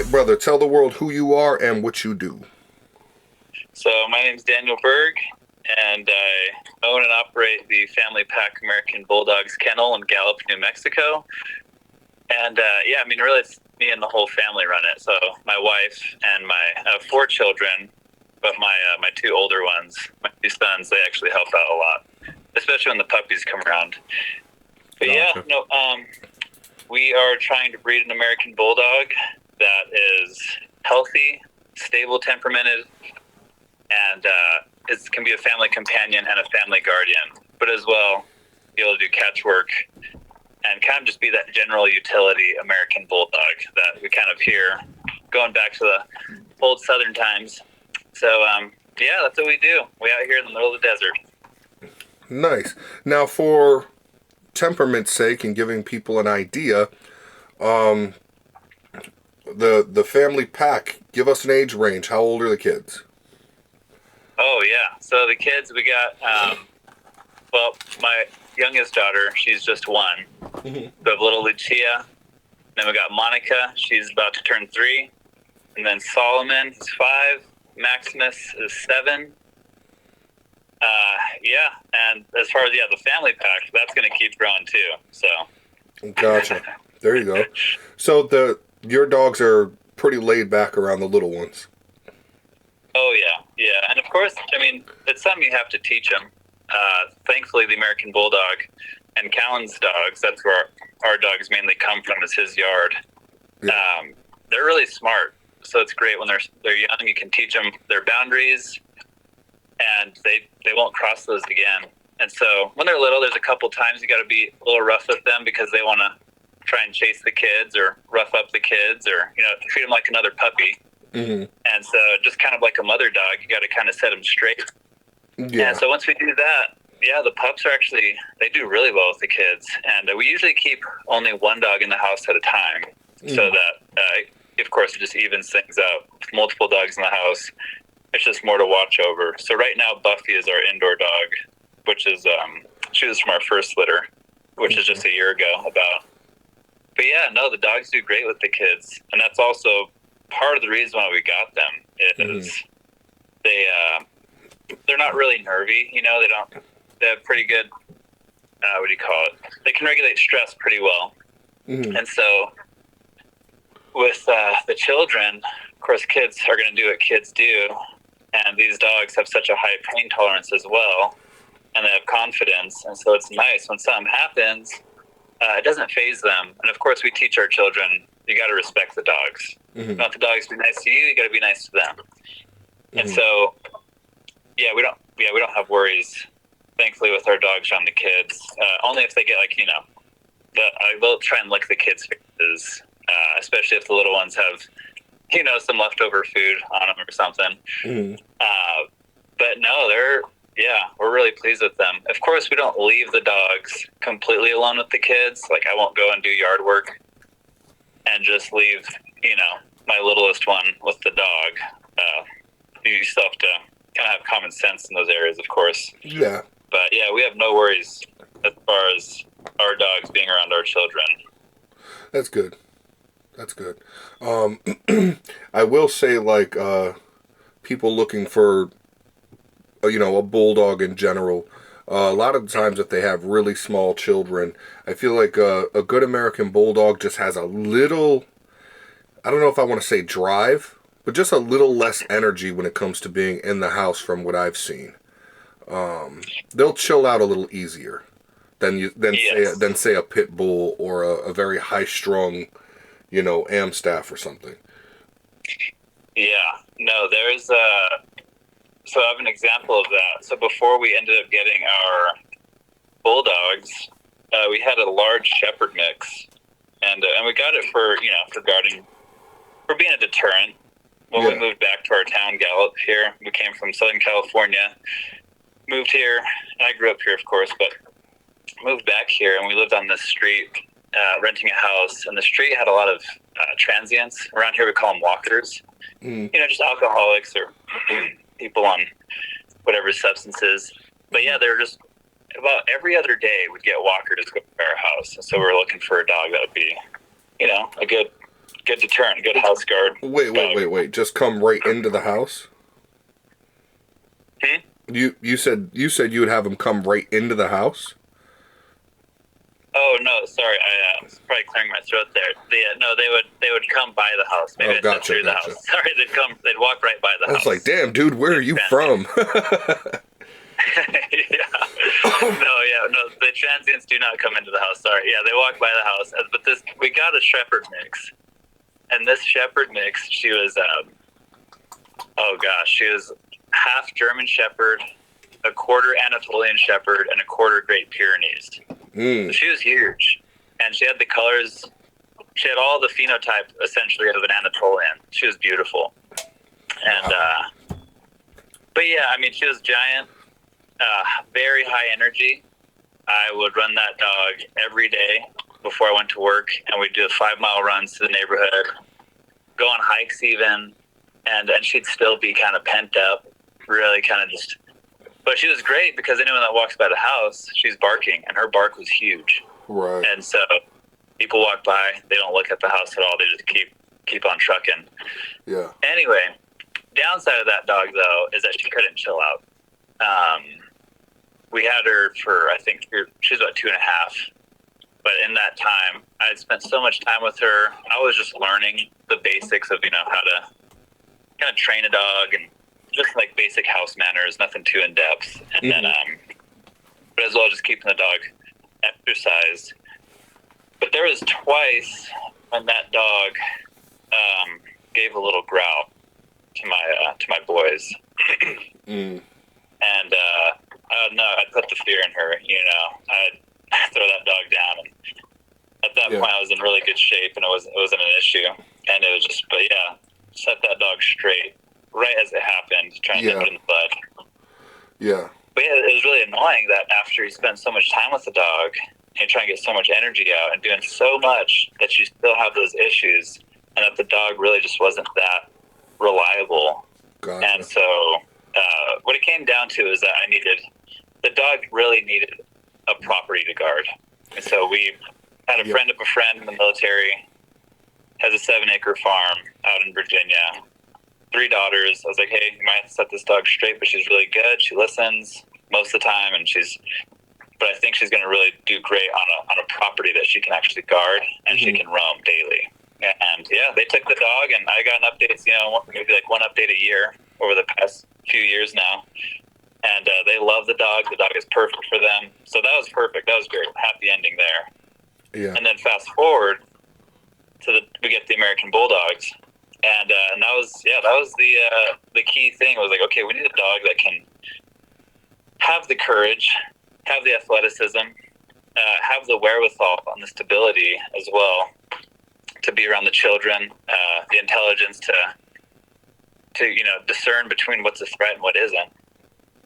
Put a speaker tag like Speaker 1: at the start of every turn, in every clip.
Speaker 1: right, brother. Tell the world who you are and what you do.
Speaker 2: So my name is Daniel Berg, and I own and operate the Family Pack American Bulldogs kennel in Gallup, New Mexico. And really, it's me and the whole family run it. So my wife and my 4 children, but my 2 older ones, my 2 sons, they actually help out a lot, especially when the puppies come around. But
Speaker 1: Gotcha.
Speaker 2: we are trying to breed an American Bulldog that is healthy, stable temperamented, and can be a family companion and a family guardian, but as well be able to do catch work and kind of just be that general utility American Bulldog that we kind of hear going back to the old Southern times. So, that's what we do. We out here in the middle of the desert.
Speaker 1: Nice. Now, for temperament's sake and giving people an idea, the family pack, give us an age range. How old are the kids?
Speaker 2: Oh, yeah. So the kids, we got, my youngest daughter, she's just 1.
Speaker 1: Mm-hmm.
Speaker 2: We have little Lucia. Then we got Monica. She's about to turn 3. And then Solomon is 5. Maximus is 7. And as far as the family pack, that's going to keep growing too. So,
Speaker 1: Gotcha. There you go. So your dogs are pretty laid back around the little ones.
Speaker 2: Oh yeah, and of course, I mean, it's something you have to teach them. Thankfully, the American Bulldog and Callan's dogs, that's where our dogs mainly come from, is his yard.
Speaker 1: Yeah.
Speaker 2: They're really smart, so it's great when they're young. You can teach them their boundaries, and they won't cross those again. And so when they're little, there's a couple times you got to be a little rough with them because they want to try and chase the kids or rough up the kids or treat them like another puppy.
Speaker 1: Mm-hmm.
Speaker 2: And so just kind of like a mother dog, you got to kind of set them straight.
Speaker 1: Yeah.
Speaker 2: And so once we do that, the pups are actually, they do really well with the kids. And we usually keep only 1 dog in the house at a time so that, of course, it just evens things out. With multiple dogs in the house, it's just more to watch over. So right now, Buffy is our indoor dog, which is, she was from our first litter, which is just a year ago about. But the dogs do great with the kids. And that's also part of the reason why we got them is they're not really nervy, they have pretty good, they can regulate stress pretty well. Mm-hmm. And so with the children, of course, kids are going to do what kids do. And these dogs have such a high pain tolerance as well. And they have confidence. And so it's nice when something happens, it doesn't faze them. And of course, we teach our children, you got to respect the dogs. Mm-hmm. Not the dogs be nice to you, you got to be nice to them. Mm-hmm. And so, we don't have worries, thankfully, with our dogs around the kids. Only if they get they'll try and lick the kids' faces, especially if the little ones have, some leftover food on them or something. Mm-hmm. But no, we're really pleased with them. Of course, we don't leave the dogs completely alone with the kids. Like, I won't go and do yard work and just leave, my littlest one with the dog. You still have to kind of have common sense in those areas, of course.
Speaker 1: Yeah.
Speaker 2: But we have no worries as far as our dogs being around our children.
Speaker 1: That's good. I will say, people looking for, a bulldog in general, a lot of the times if they have really small children, I feel like a good American Bulldog just has a little, I don't know if I want to say drive, but just a little less energy when it comes to being in the house from what I've seen. They'll chill out a little easier than say a pit bull or a very high-strung, Amstaff or something.
Speaker 2: Yeah. No, there's so I have an example of that. So before we ended up getting our Bulldogs, we had a large Shepherd mix, and we got it for guarding, for being a deterrent. When we moved back to our town, Gallup, here, we came from Southern California, moved here, and I grew up here, of course, but moved back here, and we lived on this street, renting a house, and the street had a lot of transients. Around here, we call them walkers. Just alcoholics or people on whatever substances. But they were just about every other day we'd get walkers go to our house. And so we were looking for a dog that would be, a good Good deterrent, good house guard.
Speaker 1: Wait. Just come right into the house?
Speaker 2: Hmm?
Speaker 1: You said you would have them come right into the house?
Speaker 2: Oh no, sorry, I was probably clearing my throat there. No, they would come by the house. Maybe I said through the house. Sorry, they'd walk right by the house.
Speaker 1: I was like, damn, dude, where are you from?
Speaker 2: No, the transients do not come into the house. Sorry, yeah, they walk by the house. But we got a shepherd mix, and this shepherd mix, she was, she was half German shepherd, a quarter Anatolian shepherd, and a quarter Great Pyrenees. So she was huge, and she had the colors. She had all the phenotype essentially of an Anatolian. She was beautiful, and but yeah, I mean, she was giant, very high energy. I would run that dog every day before I went to work, and we'd do 5-mile runs to the neighborhood, go on hikes even, and she'd still be kind of pent up, really kind of just. But she was great because anyone that walks by the house, she's barking, and her bark was huge.
Speaker 1: Right.
Speaker 2: And so people walk by, they don't look at the house at all. They just keep on trucking.
Speaker 1: Yeah.
Speaker 2: Anyway, downside of that dog, though, is that she couldn't chill out. We had her for, I think, she was about 2.5. But in that time, I had spent so much time with her. I was just learning the basics of, how to kind of train a dog and just like basic house manners, nothing too in depth. And then, but as well, just keeping the dog exercised. But there was twice when that dog gave a little growl to my boys, and no, I'd put the fear in her. I'd throw that dog down, and at that point, I was in really good shape, and it wasn't an issue, and it was just, but yeah, set that dog straight. Right as it happened, trying to nip it in the bud.
Speaker 1: Yeah.
Speaker 2: But yeah, it was really annoying that after you spend so much time with the dog and trying to get so much energy out and doing so much that you still have those issues, and that the dog really just wasn't that reliable.
Speaker 1: Gotcha.
Speaker 2: And so what it came down to is that the dog really needed a property to guard. And so we had a friend of a friend in the military, has a 7-acre farm out in Virginia. 3 daughters. I was like, hey, you might have to set this dog straight, but she's really good. She listens most of the time, but I think she's going to really do great on a property that she can actually guard, and she can roam daily. And yeah, they took the dog, and I got updates, maybe like one update a year over the past few years now. And they love the dog. The dog is perfect for them. So that was perfect. That was great. Happy ending there.
Speaker 1: Yeah.
Speaker 2: And then fast forward we get the American Bulldogs. And that was the key thing. It was like, okay, we need a dog that can have the courage, have the athleticism, have the wherewithal and the stability as well to be around the children, the intelligence to discern between what's a threat and what isn't,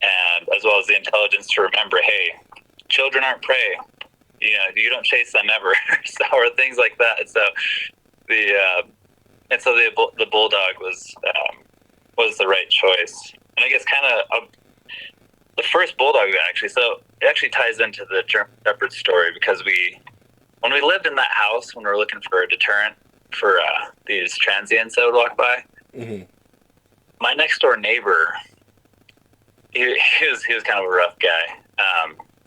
Speaker 2: and as well as the intelligence to remember, hey, children aren't prey. You don't chase them ever, or things like that. So the Bulldog was the right choice. And I guess kind of the first Bulldog actually. So it actually ties into the German Shepherd story because when we lived in that house, when we were looking for a deterrent for these transients that would walk by, my next door neighbor, he was kind of a rough guy.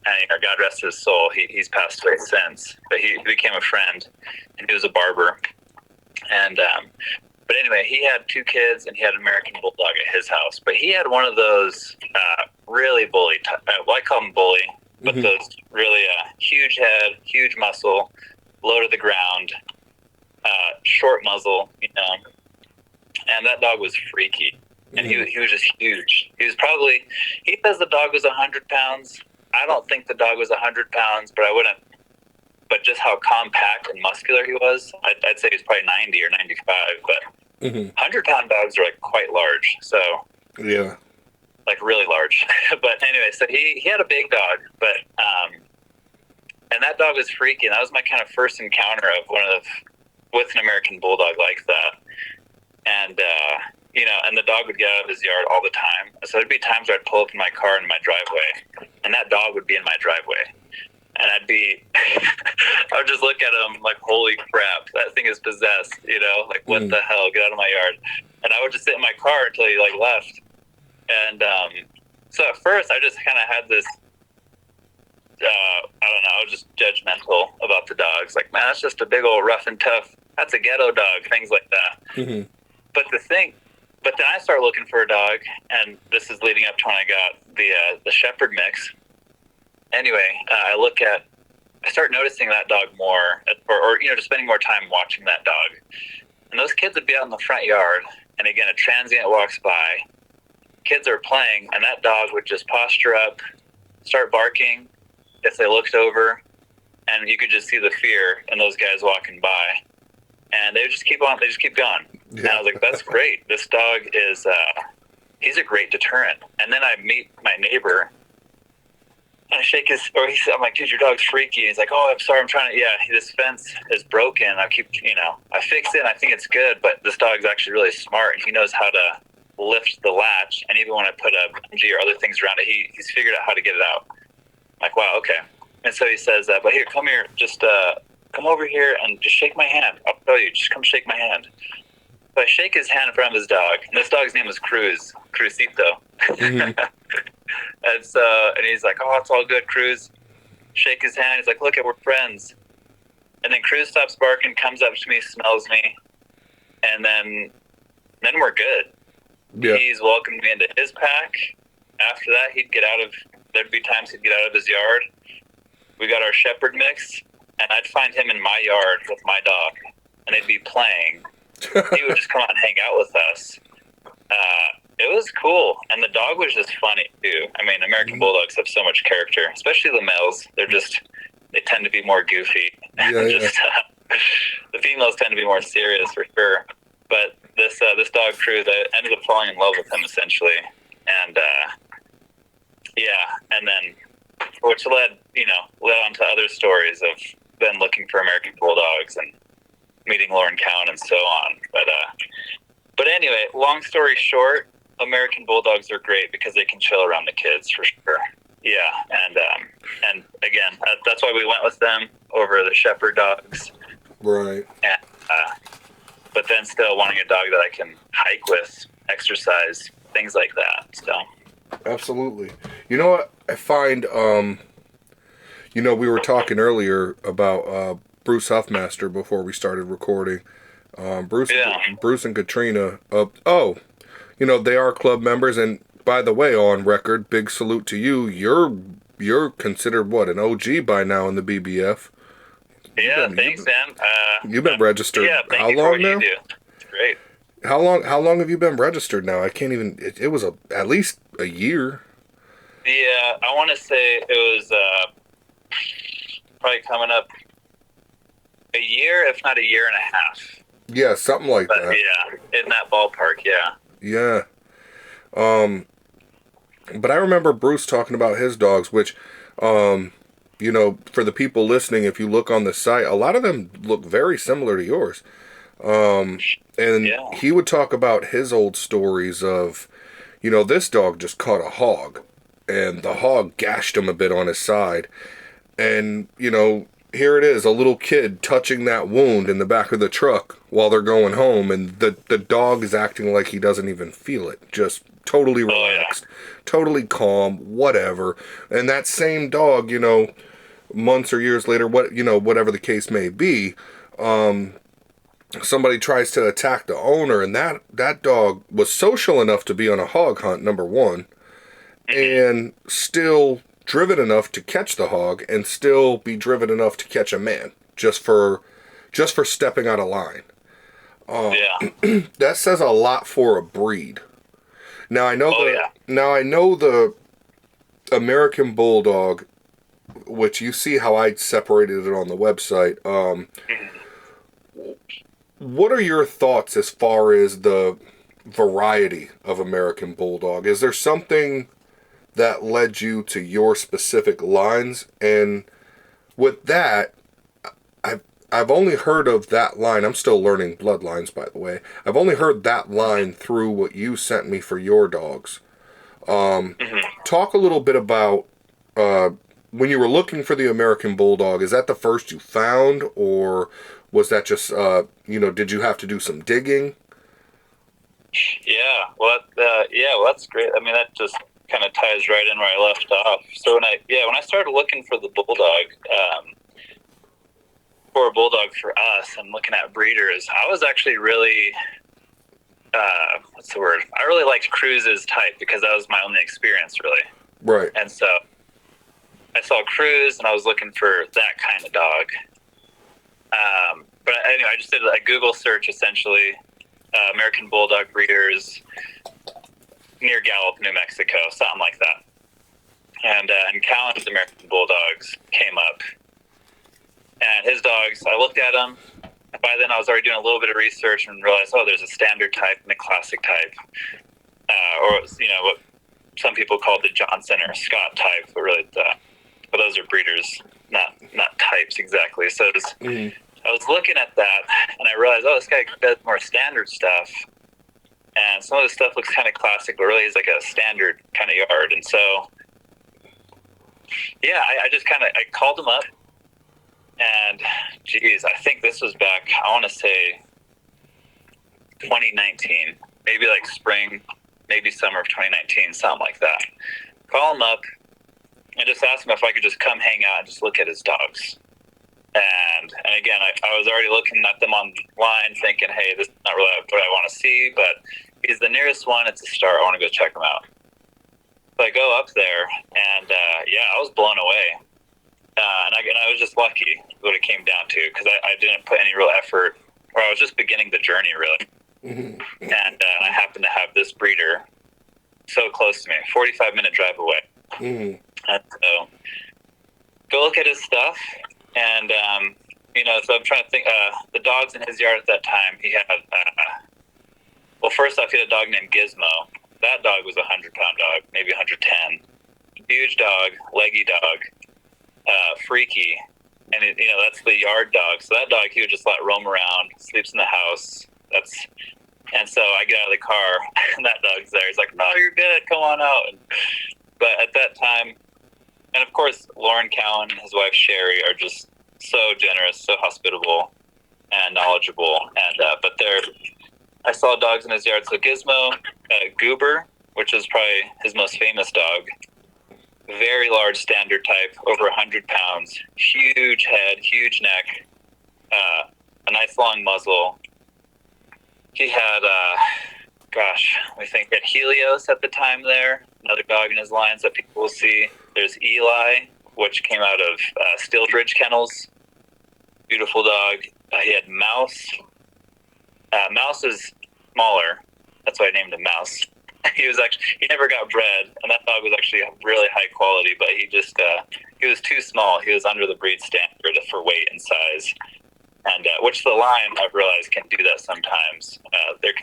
Speaker 2: And God rest his soul, he's passed away since. But he became a friend, and he was a barber. And but anyway, he had 2 kids, and he had an American Bulldog at his house. But he had one of those really bully, I call them bully, but those really huge head, huge muscle, low to the ground, short muzzle, And that dog was freaky, and he was just huge. He says the dog was 100 pounds. I don't think the dog was 100 pounds, but I wouldn't. But just how compact and muscular he was, I'd say he was probably 90 or 95. But 100-pound dogs are like quite large, so
Speaker 1: yeah,
Speaker 2: like really large. But anyway, so he had a big dog, but and that dog was freaky. And that was my kind of first encounter with an American Bulldog like that. And and the dog would get out of his yard all the time. So there'd be times where I'd pull up in my car in my driveway, and that dog would be in my driveway. And I'd I would just look at him like, holy crap, that thing is possessed, you know, like, what the hell, get out of my yard. And I would just sit in my car until he like left. And so at first I just kind of had this, I don't know, I was just judgmental about the dogs. Like, man, that's just a big old rough and tough, that's a ghetto dog, things like that. But then I started looking for a dog, and this is leading up to when I got the shepherd mix. Anyway, I start noticing that dog more, or you know, just spending more time watching that dog. And those kids would be out in the front yard, and again, a transient walks by, kids are playing, and that dog would just posture up, start barking if they looked over, and you could just see the fear in those guys walking by. And they would just keep on, they just keep going. Yeah. And I was like, that's great. This dog is, he's a great deterrent. And then I meet my neighbor, and I shake his, I'm like, dude, your dog's freaky. And he's like, oh, I'm sorry, I'm trying to, this fence is broken. I keep, I fix it, and I think it's good, but this dog's actually really smart, and he knows how to lift the latch, and even when I put a bungee or other things around it, he's figured out how to get it out. I'm like, wow, okay. And so he says, but here, come here, just come over here and just shake my hand. I'll tell you, just come shake my hand. So I shake his hand in front of his dog, and this dog's name was Cruzito. And he's like, oh, it's all good, Cruz. Shake his hand. He's like, look, we're friends. And then Cruz stops barking, comes up to me, smells me, and then we're good. Yeah. He's welcomed me into his pack. After that, there'd be times he'd get out of his yard. We got our shepherd mix, and I'd find him in my yard with my dog, and they'd be playing. He would just come out and hang out with us. It was cool, and the dog was just funny too. I mean, American Bulldogs have so much character, especially the males. They tend to be more goofy. The females tend to be more serious for sure. But this dog Cruz, I ended up falling in love with him essentially, and and then which led on to other stories of then looking for American Bulldogs and meeting Lauren Cowan and so on. But anyway, long story short, American Bulldogs are great because they can chill around the kids for sure. Yeah, and again, that's why we went with them over the shepherd dogs.
Speaker 1: Right.
Speaker 2: And, but then still wanting a dog that I can hike with, exercise, things like that. So.
Speaker 1: Absolutely. You know what I find? We were talking earlier about Bruce Huffmaster before we started recording. Bruce and Katrina. They are club members, and by the way, on record, big salute to you. You're considered an OG by now in the BBF.
Speaker 2: Yeah, thanks, man.
Speaker 1: You've been registered. Yeah,
Speaker 2: how long now? It's great.
Speaker 1: How long have you been registered now? I can't even. It was at least a year.
Speaker 2: Yeah, I want to say it was probably coming up a year, if not a year and a half.
Speaker 1: Yeah, something like that.
Speaker 2: Yeah, in that ballpark. Yeah.
Speaker 1: Yeah. But I remember Bruce talking about his dogs, which, for the people listening, if you look on the site, a lot of them look very similar to yours. He would talk about his old stories of, this dog just caught a hog, and the hog gashed him a bit on his side. And, here it is, a little kid touching that wound in the back of the truck while they're going home, and the dog is acting like he doesn't even feel it. Just totally relaxed, totally calm, whatever. And that same dog, months or years later, whatever the case may be, somebody tries to attack the owner, and that dog was social enough to be on a hog hunt, number one, and still driven enough to catch the hog, and still be driven enough to catch a man, just for stepping out of line. That says a lot for a breed. Now I know the American Bulldog, which you see how I separated it on the website. What are your thoughts as far as the variety of American Bulldog? Is there something that led you to your specific lines? And with that, I've only heard of that line. I'm still learning bloodlines, by the way. I've only heard that line through what you sent me for your dogs. Talk a little bit about when you were looking for the American Bulldog, is that the first you found, or was that just did you have to do some digging?
Speaker 2: Well, that's great. I mean, that just kind of ties right in where I left off. So when I started looking for the bulldog, for a bulldog for us, and looking at breeders, I was actually really, what's the word? I really liked Cruz's type because that was my only experience, really.
Speaker 1: Right.
Speaker 2: And so I saw Cruz, and I was looking for that kind of dog. But anyway, I just did a Google search, essentially, American Bulldog breeders near Gallup, New Mexico, something like that. And Callan's American Bulldogs came up. And his dogs, I looked at them. By then, I was already doing a little bit of research and realized, there's a standard type and a classic type. Or, what some people call the Johnson or Scott type, but really, but those are breeders, not types exactly. So I was looking at that, and I realized, this guy does more standard stuff. And some of the stuff looks kind of classic, but really is like a standard kind of yard. And so, I just I called him up. And, geez, I think this was back, I want to say, 2019. Maybe like spring, maybe summer of 2019, something like that. Call him up and just ask him if I could just come hang out and just look at his dogs. And again, I was already looking at them online thinking, hey, this is not really what I want to see, but he's the nearest one. It's a start. I want to go check him out. So I go up there, and, I was blown away. And I was just lucky what it came down to, because I didn't put any real effort, or I was just beginning the journey, really. Mm-hmm. And I happened to have this breeder so close to me, 45-minute drive away. Mm-hmm. And so go look at his stuff, and, so I'm trying to think, the dogs in his yard at that time, he had, first off, he had a dog named Gizmo. That dog was a 100-pound dog, maybe 110. Huge dog, leggy dog. Freaky, and that's the yard dog. So that dog he would just let roam around, sleeps in the house. And so I get out of the car, and that dog's there. He's like, "No, you're good. Come on out." But at that time, and of course, Lauren Cowan and his wife Sherry are just so generous, so hospitable, and knowledgeable. And I saw dogs in his yard. So Gizmo, Goober, which is probably his most famous dog. Very large standard type, over 100 pounds, huge head, huge neck, a nice long muzzle. He had, let me think, he had Helios at the time there, another dog in his lines that people will see. There's Eli, which came out of Stillbridge Kennels, beautiful dog. He had Mouse. Mouse is smaller, that's why I named him Mouse. He never got bred, and that dog was actually really high quality, but he was too small. He was under the breed standard for weight and size, and which the line, I've realized, can do that sometimes.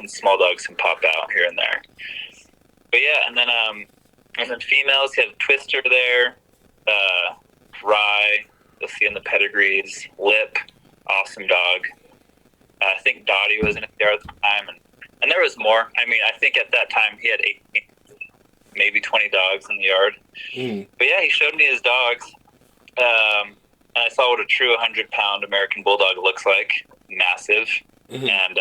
Speaker 2: Small dogs can pop out here and there. But and then females, he had Twister there, Rye, you'll see in the pedigrees, Lip, awesome dog. I think Dottie was in his yard at the time, and there was more. I mean, I think at that time he had 18, maybe 20 dogs in the yard. But he showed me his dogs. And I saw what a true 100-pound American Bulldog looks like. Massive. Mm-hmm. And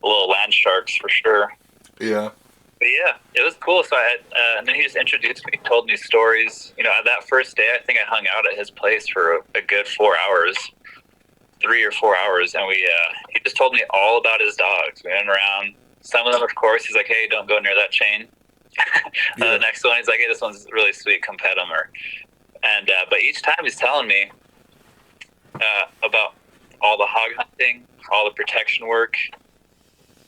Speaker 2: little land sharks for sure.
Speaker 1: Yeah.
Speaker 2: But it was cool. So and then he just introduced me, told me stories. That first day, I think I hung out at his place for a good 4 hours. 3 or 4 hours, and he just told me all about his dogs. We went around. Some of them, of course, he's like, "Hey, don't go near that chain." The next one, he's like, "Hey, this one's really sweet. Come pet him." But each time he's telling me about all the hog hunting, all the protection work,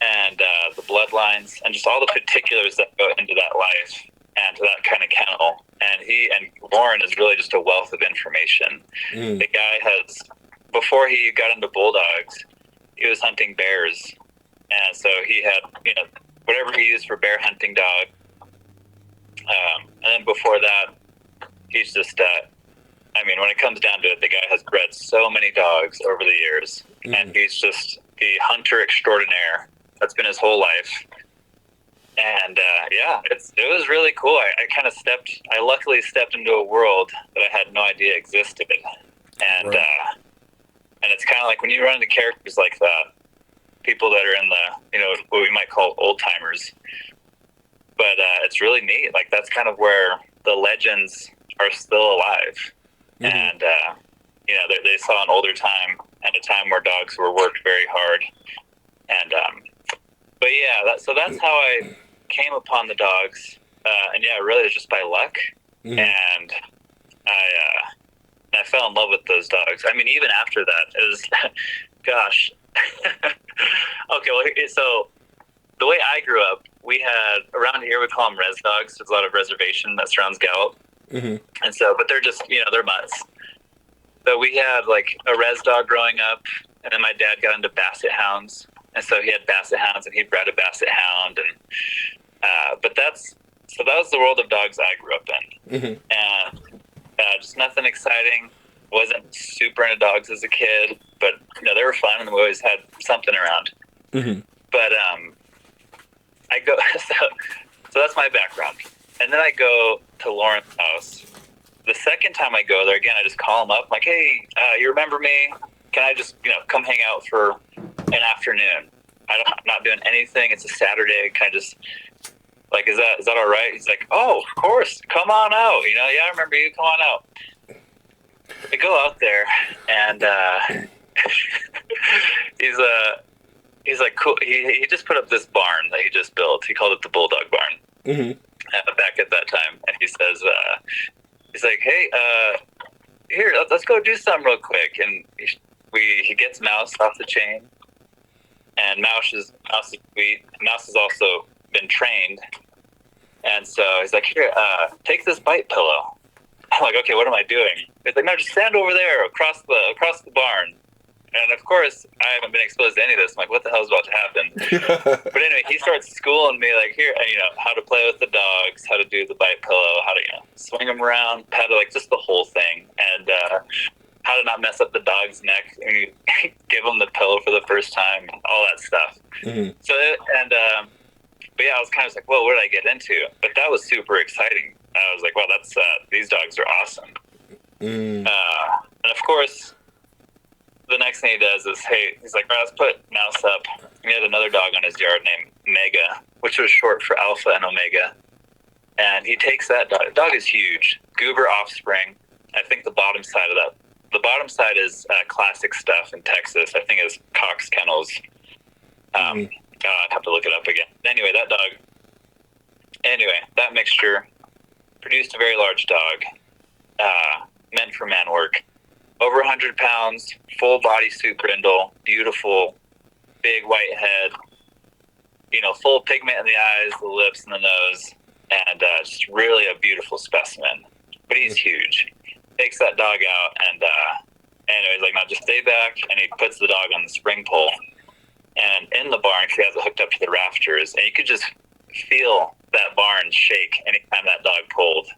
Speaker 2: and the bloodlines, and just all the particulars that go into that life and to that kind of kennel. And Lauren is really just a wealth of information. The guy has. Before he got into bulldogs, he was hunting bears, and so he had whatever he used for bear hunting dog. And then before that, he's just when it comes down to it, the guy has bred so many dogs over the years, and he's just the hunter extraordinaire. That's been his whole life. And it was really cool. I luckily stepped into a world that I had no idea existed. And
Speaker 1: Right.
Speaker 2: and it's kind of like when you run into characters like that, people that are in the, what we might call old timers. But it's really neat. Like, that's kind of where the legends are still alive.
Speaker 1: Mm-hmm.
Speaker 2: And, they saw an older time and a time where dogs were worked very hard. And, but yeah, so that's how I came upon the dogs. And yeah, really it was just by luck.
Speaker 1: Mm-hmm.
Speaker 2: And I fell in love with those dogs. I mean, even after that, it was, gosh. Okay, well, so the way I grew up, we had, around here we call them res dogs. There's a lot of reservation that surrounds Gallup.
Speaker 1: Mm-hmm.
Speaker 2: And so, but they're just, they're mutts. So we had like a res dog growing up, and then my dad got into basset hounds. And so he had basset hounds, and he bred a basset hound. And, but that was the world of dogs I grew up in.
Speaker 1: Mm-hmm.
Speaker 2: And just nothing exciting. Wasn't super into dogs as a kid, but they were fun, and we always had something around.
Speaker 1: Mm-hmm.
Speaker 2: But I go so that's my background, and then I go to Lauren's house. The second time I go there, again, I just call him up, like, hey, you remember me? Can I just come hang out for an afternoon? I'm not doing anything. It's a Saturday. Can I just, like, is that all right? He's like, oh, of course, come on out. Yeah, I remember you. Come on out. I go out there, and he's like, cool. He just put up this barn that he just built. He called it the Bulldog barn.
Speaker 1: Mm-hmm.
Speaker 2: Back at that time, and he says, he's like, hey, here, let's go do something real quick. And he gets Mouse off the chain, and Mouse is sweet. Mouse has also been trained, and so he's like, here, take this bite pillow. I'm like, okay, what am I doing? He's like, no, just stand over there across the barn. And of course, I haven't been exposed to any of this. I'm like, what the hell is about to happen? But anyway, he starts schooling me, like, here, how to play with the dogs, how to do the bite pillow, how to, swing them around, pedal, like, just the whole thing. And how to not mess up the dog's neck when you give them the pillow for the first time, all that stuff.
Speaker 1: Mm-hmm.
Speaker 2: So, but yeah, I was kind of like, whoa, what did I get into? But that was super exciting. I was like, wow, these dogs are awesome.
Speaker 1: Mm.
Speaker 2: And of course, the next thing he does is, hey, he's like, let's put Mouse up. He had another dog on his yard named Mega, which was short for Alpha and Omega. And he takes that dog. The dog is huge. Goober offspring. I think the bottom side is classic stuff in Texas. I think it's Cox Kennels. I'd have to look it up again. Anyway, that mixture produced a very large dog, meant for man work. Over 100 pounds, full body suit brindle, beautiful, big white head, full pigment in the eyes, the lips, and the nose, and just really a beautiful specimen. But he's huge. Takes that dog out, and he's like, now just stay back, and he puts the dog on the spring pole. And in the barn, he has it hooked up to the rafters, and you could just feel that barn shake anytime that dog pulled.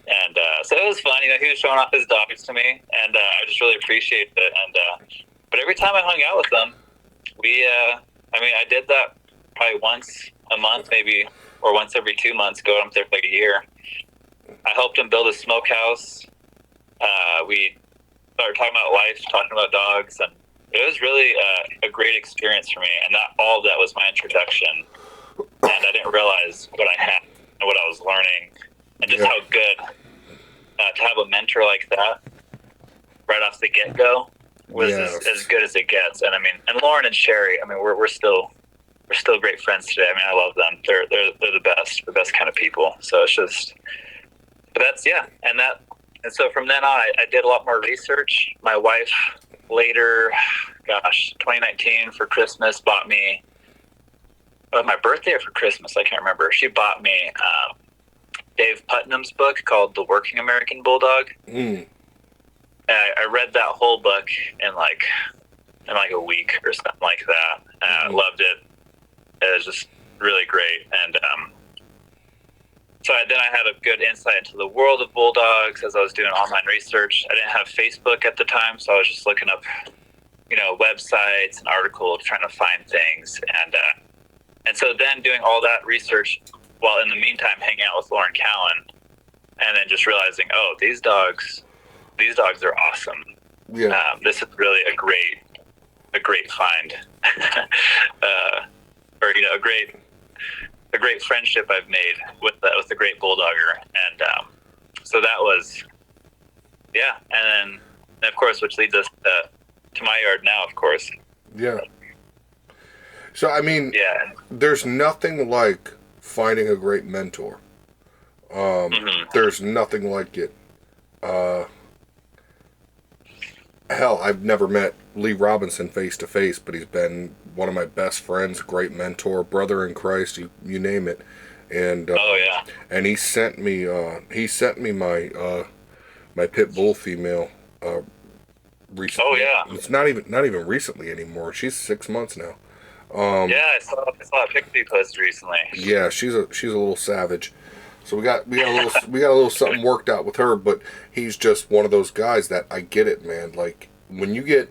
Speaker 2: And so it was fun. He was showing off his dogs to me, and I just really appreciated it. And but every time I hung out with them, I did that probably once a month, maybe, or once every 2 months. Go up there for like a year. I helped him build a smokehouse. We started talking about life, talking about dogs, and it was really a great experience for me. And all of that was my introduction. And I didn't realize what I had and what I was learning. And just how good to have a mentor like that right off the get-go was as good as it gets. And and Lauren and Sherry, we're still great friends today. I love them. They're the best kind of people. So it's just, but that's, yeah. And so from then on, I did a lot more research. My wife later, 2019 for Christmas bought me, my birthday or for Christmas, I can't remember. She bought me Dave Putnam's book called The Working American Bulldog. Mm. I read that whole book in like a week or something like that. I loved it. It was just really great. And then I had a good insight into the world of bulldogs as I was doing online research. I didn't have Facebook at the time, so I was just looking up, websites and articles, trying to find things. And And so then doing all that research while in the meantime hanging out with Lauren Cowan, and then just realizing, oh, these dogs are awesome.
Speaker 1: Yeah.
Speaker 2: This is really a great find, or a great friendship I've made with a great bulldogger, and so that was, yeah. And then of course, which leads us to my yard now, of course.
Speaker 1: Yeah. So I mean,
Speaker 2: yeah,
Speaker 1: there's nothing like finding a great mentor. There's nothing like it. Hell, I've never met Lee Robinson face to face, but he's been one of my best friends, great mentor, brother in Christ, you name it. And and he sent me my my pit bull female recently.
Speaker 2: Oh yeah.
Speaker 1: It's not even recently anymore. She's 6 months now.
Speaker 2: I saw a picture you posted recently.
Speaker 1: Yeah, she's a little savage. So we got a little something worked out with her, but he's just one of those guys that I get it, man. Like when you get,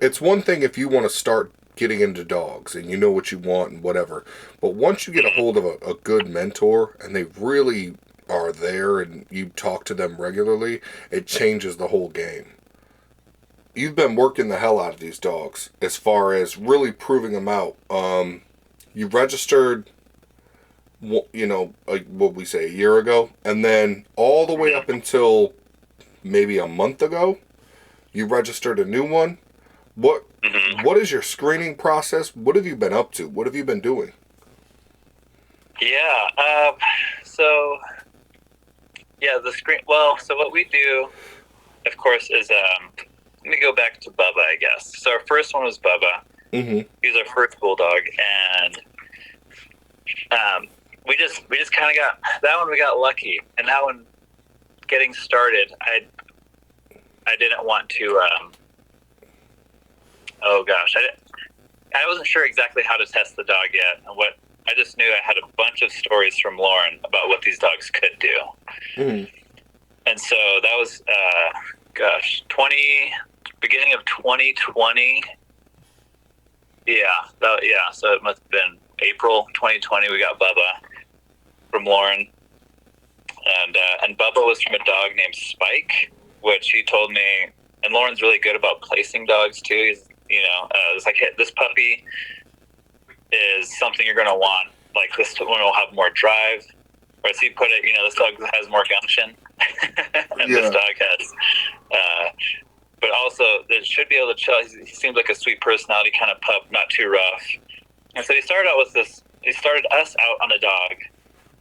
Speaker 1: it's one thing if you want to start getting into dogs and you know what you want and whatever, but once you get a hold of a good mentor and they really are there and you talk to them regularly, it changes the whole game. You've been working the hell out of these dogs as far as really proving them out. You registered, what we say, a year ago, and then all the way up until maybe a month ago, you registered a new one. What is your screening process? What have you been up to? What have you been doing?
Speaker 2: The screen. Well, so what we do, of course, is let me go back to Bubba, I guess. So our first one was Bubba.
Speaker 1: Mm-hmm.
Speaker 2: He was our first bulldog, and we just kind of got that one. We got lucky, and that one getting started, I didn't want to. I wasn't sure exactly how to test the dog yet, and I just knew I had a bunch of stories from Lauren about what these dogs could do.
Speaker 1: Mm-hmm.
Speaker 2: And so that was, beginning of 2020. So it must have been April 2020. We got Bubba from Lauren, and Bubba was from a dog named Spike, which he told me. And Lauren's really good about placing dogs too. He's, it's like, hey, this puppy is something you're going to want. Like this one will have more drive. Or as he put it, this dog has more gumption, and this dog has. But also, it should be able to chill. He seems like a sweet personality kind of pup, not too rough. And so he started out with this. He started us out on a dog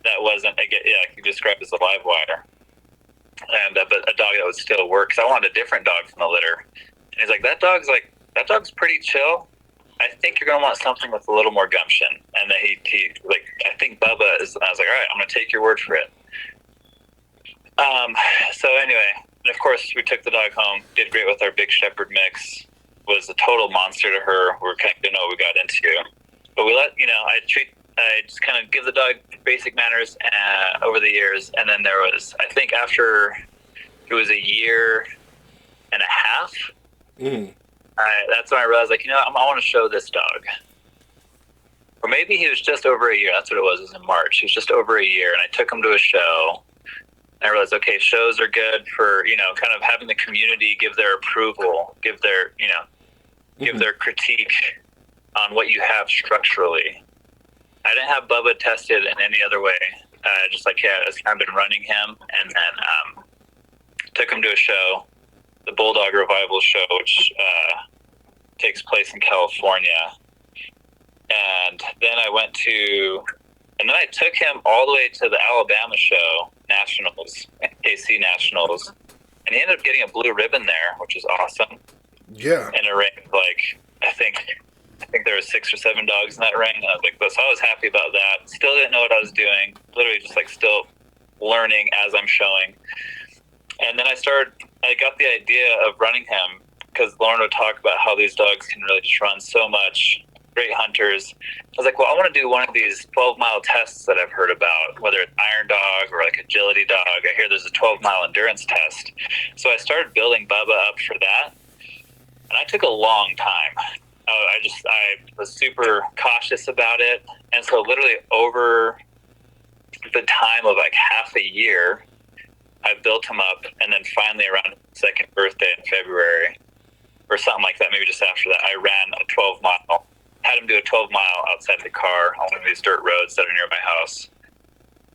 Speaker 2: that wasn't, I could describe as a live wire, but a dog that would still work. Because I wanted a different dog from the litter. And he's like, that dog's pretty chill. I think you're going to want something with a little more gumption. And then he I think Bubba is, I was like, all right, I'm going to take your word for it. So anyway, and of course we took the dog home, did great with our big shepherd mix, was a total monster to her. We kind of didn't know what we got into, but we let, I just kind of give the dog basic manners over the years. And then there was, I think after it was a year and a half, that's when I realized, I want to show this dog. Or maybe he was just over a year. That's what it was. It was in March. He was just over a year. And I took him to a show. And I realized, okay, shows are good for, kind of having the community give their approval, give their, give their critique on what you have structurally. I didn't have Bubba tested in any other way. I just kind of been running him, and then took him to a show, the Bulldog Revival Show, which takes place in California. And then I took him all the way to the Alabama show, Nationals, KC Nationals, and he ended up getting a blue ribbon there, which is awesome.
Speaker 1: Yeah.
Speaker 2: In a ring, I think there were 6 or 7 dogs in that ring. And I was so I was happy about that. Still didn't know what I was doing. Literally just still learning as I'm showing. And then I got the idea of running him because Lauren would talk about how these dogs can really just run so much. Great hunters. I was like, well, I want to do one of these 12-mile tests that I've heard about, whether it's iron dog or agility dog. I hear there's a 12-mile endurance test. So I started building Bubba up for that. And I took a long time. I was super cautious about it. And so literally over the time of like half a year, I built him up. And then finally around his second birthday in February or something like that, maybe just after that, I ran a 12-mile, had him do a 12-mile outside the car on one of these dirt roads that are near my house.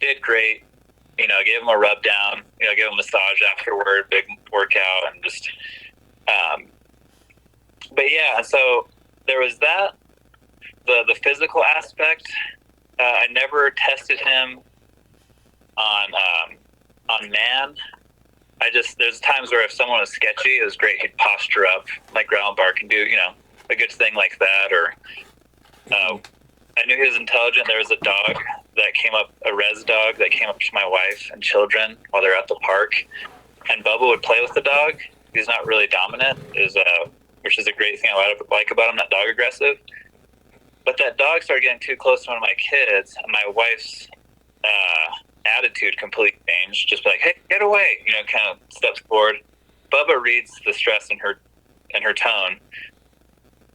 Speaker 2: Did great. Gave him a rub down, gave him a massage afterward, big workout, and just, but yeah, so there was that, the physical aspect. I never tested him on man. There's times where if someone was sketchy, it was great. He'd posture up like ground bark and do, a good thing like that. Or, I knew he was intelligent. There was a dog that came up, a res dog that came up to my wife and children while they're at the park. And Bubba would play with the dog. He's not really dominant, which is a great thing I like about him, not dog aggressive. But that dog started getting too close to one of my kids, and my wife's attitude completely changed. Just be like, hey, get away, kind of steps forward. Bubba reads the stress in her tone,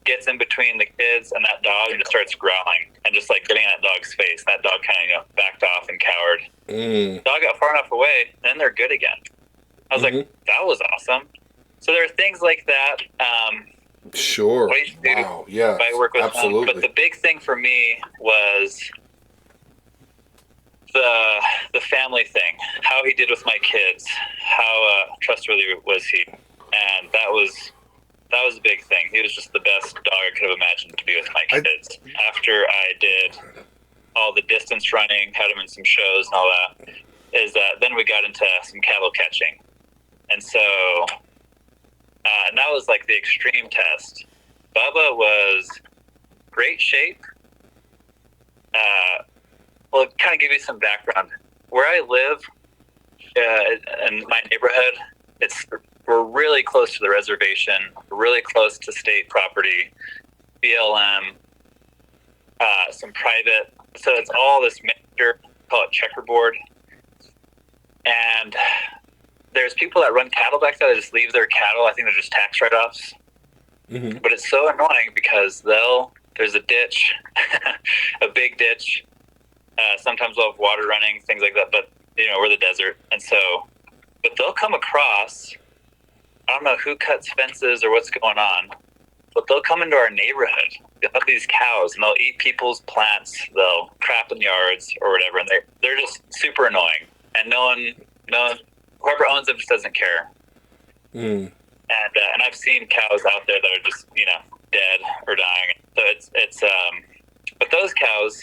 Speaker 2: gets in between the kids and that dog and just starts growling and just like getting in that dog's face. And that dog kind of backed off and cowered. The dog got far enough away, and then they're good again. I was like, that was awesome. So there are things like that.
Speaker 1: Sure.
Speaker 2: Wow. Yeah. I work with
Speaker 1: absolutely.
Speaker 2: But the big thing for me was the family thing. How he did with my kids. How trustworthy was he? And that was a big thing. He was just the best dog I could have imagined to be with my kids. After I did all the distance running, had him in some shows and all that, then we got into some cattle catching. And so, and that was like the extreme test. Bubba was great shape. Well, kind of give you some background. Where I live, in my neighborhood, we're really close to the reservation, really close to state property, BLM, some private. So it's all this mixture, call it checkerboard. And there's people that run cattle back there that just leave their cattle. I think they're just tax write-offs. But it's so annoying because there's a ditch, a big ditch. Sometimes we'll have water running, things like that. But, we're the desert. And so, but they'll come across, I don't know who cuts fences or what's going on, but they'll come into our neighborhood. They'll have these cows, and they'll eat people's plants. They'll crap in yards or whatever. And they're just super annoying. And no one, whoever owns them just doesn't care. And I've seen cows out there that are just, dead or dying. So it's but those cows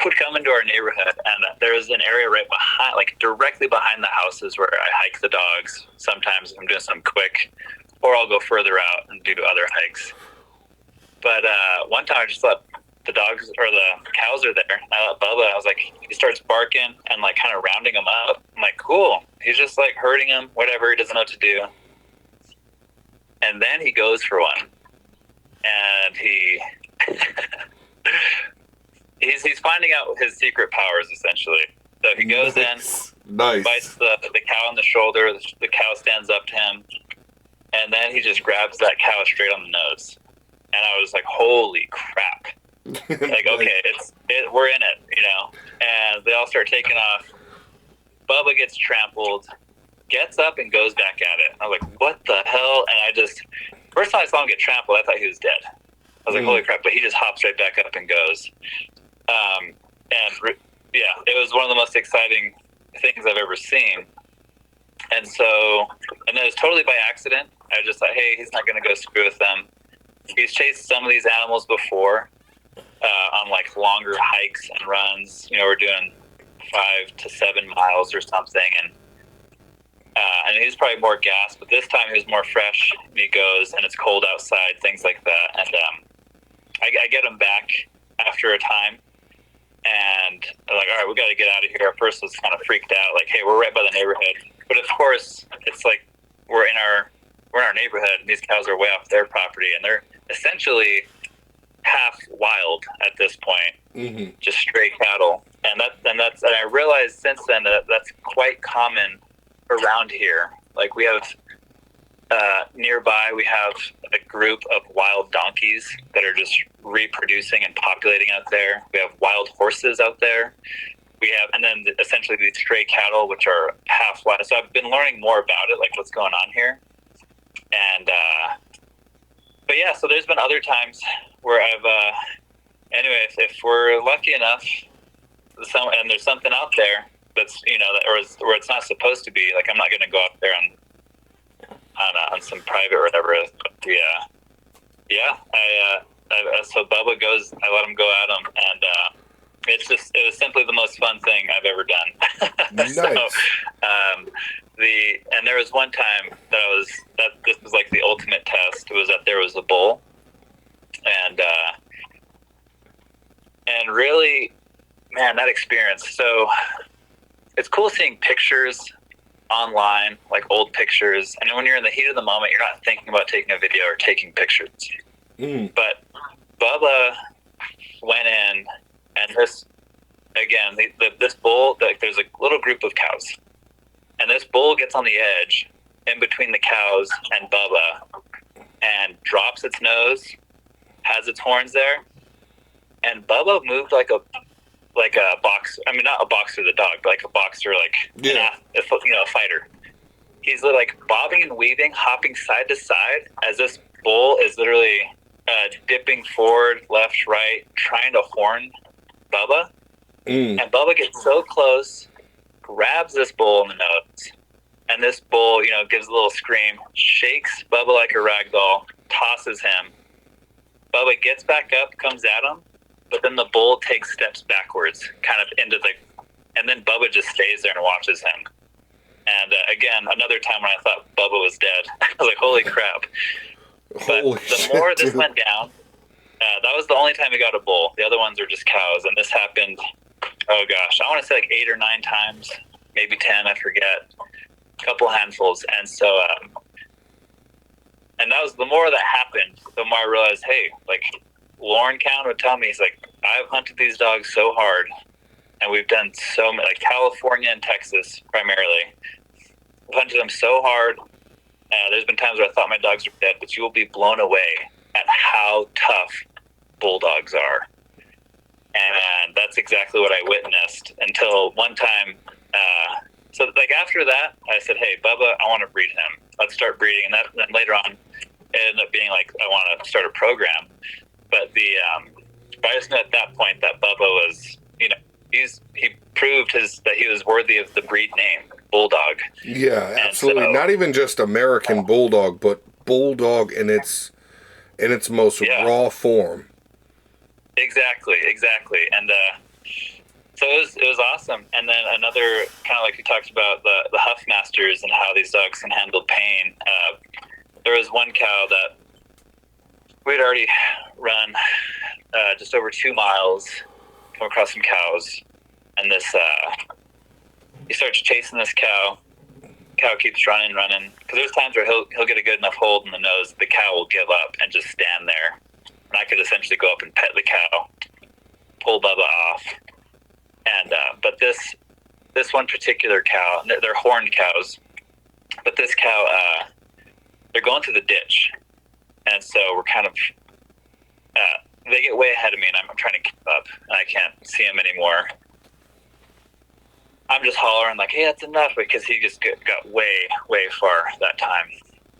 Speaker 2: would come into our neighborhood, and there's an area right behind, like directly behind the houses where I hike the dogs. Sometimes I'm doing something quick, or I'll go further out and do other hikes. But one time I just let the dogs or the cows are there. I let Bubba, I was like, he starts barking and like kind of rounding them up. I'm like, cool. He's just like herding them, whatever. He doesn't know what to do. And then he goes for one, and he's finding out his secret powers essentially. So he goes in, bites the cow on the shoulder. The cow stands up to him, and then he just grabs that cow straight on the nose. And I was like, holy crap. Like, okay, we're in it, and they all start taking off. Bubba gets trampled, gets up and goes back at it. I was like, what the hell? And first time I saw him get trampled, I thought he was dead. I was like, holy crap, but he just hops right back up and goes. It was one of the most exciting things I've ever seen. And so, and it was totally by accident. I just thought, hey, he's not going to go screw with them. He's chased some of these animals before, on like longer hikes and runs. We're doing 5 to 7 miles or something, and he's probably more gas, but this time he was more fresh. And he goes, and it's cold outside, things like that. And I get him back after a time, and they're like, all right, we got to get out of here. At first, I was kind of freaked out, like, hey, we're right by the neighborhood. But of course, it's like we're in our neighborhood, and these cows are way off their property, and they're essentially half wild at this point, just straight cattle. And I realized since then that that's quite common around here. Like we have nearby we have a group of wild donkeys that are just reproducing and populating out there. We have wild horses out there. We have, and then essentially these stray cattle, which are half wild. So I've been learning more about it, like what's going on here. And, but yeah, so there's been other times where I've, anyway, if we're lucky enough, and there's something out there that's, or where it's not supposed to be, like I'm not going to go out there on some private or whatever. But so Bubba goes, I let him go at him, and, it was simply the most fun thing I've ever done.
Speaker 1: Nice.
Speaker 2: So, and there was one time this was like the ultimate test. It was that there was a bull, and really, man, that experience. So it's cool seeing pictures online, like old pictures. And when you're in the heat of the moment, you're not thinking about taking a video or taking pictures. But Bubba went in. And this, again, this bull, there's a little group of cows. And this bull gets on the edge in between the cows and Bubba and drops its nose, has its horns there. And Bubba moved like a boxer. I mean, not a boxer, the dog, but like a boxer, a fighter. He's like bobbing and weaving, hopping side to side as this bull is literally dipping forward, left, right, trying to horn Bubba. And Bubba gets so close, grabs this bull in the nose, and this bull, gives a little scream, shakes Bubba like a rag doll, tosses him. Bubba gets back up, comes at him, but then the bull takes steps backwards, kind of and then Bubba just stays there and watches him. And again, another time when I thought Bubba was dead, I was like, holy crap. But the more this went down, that was the only time we got a bull. The other ones are just cows. And this happened, oh gosh, I want to say like 8 or 9 times, maybe 10, I forget. A couple handfuls. And so, and that was, the more that happened, the more I realized, hey, like Lauren Count would tell me, he's like, I've hunted these dogs so hard. And we've done so many, like California and Texas primarily. We've hunted them so hard. There's been times where I thought my dogs were dead, but you will be blown away at how tough bulldogs are. And that's exactly what I witnessed until one time. So like after that, I said, hey, Bubba, I want to breed him. Let's start breeding. And then later on, it ended up being like, I want to start a program. But I just knew at that point that Bubba was, he proved that he was worthy of the breed name, Bulldog.
Speaker 1: Yeah, absolutely. So, not even just American Bulldog, but Bulldog in its most raw form. Exactly.
Speaker 2: And so it was awesome. And then another, kind of like we talked about the Huffmasters and how these dogs can handle pain. There was one cow that we'd already run just over 2 miles, come across some cows, and this he starts chasing this cow. Cow keeps running, because there's times where he'll get a good enough hold in the nose, the cow will give up and just stand there, and I could essentially go up and pet the cow, pull Bubba off, and but this one particular cow, they're horned cows, but this cow, they're going through the ditch, and so we're kind of they get way ahead of me, and I'm trying to keep up, and I can't see them anymore. I'm just hollering like, hey, that's enough, because he just got way, way far that time.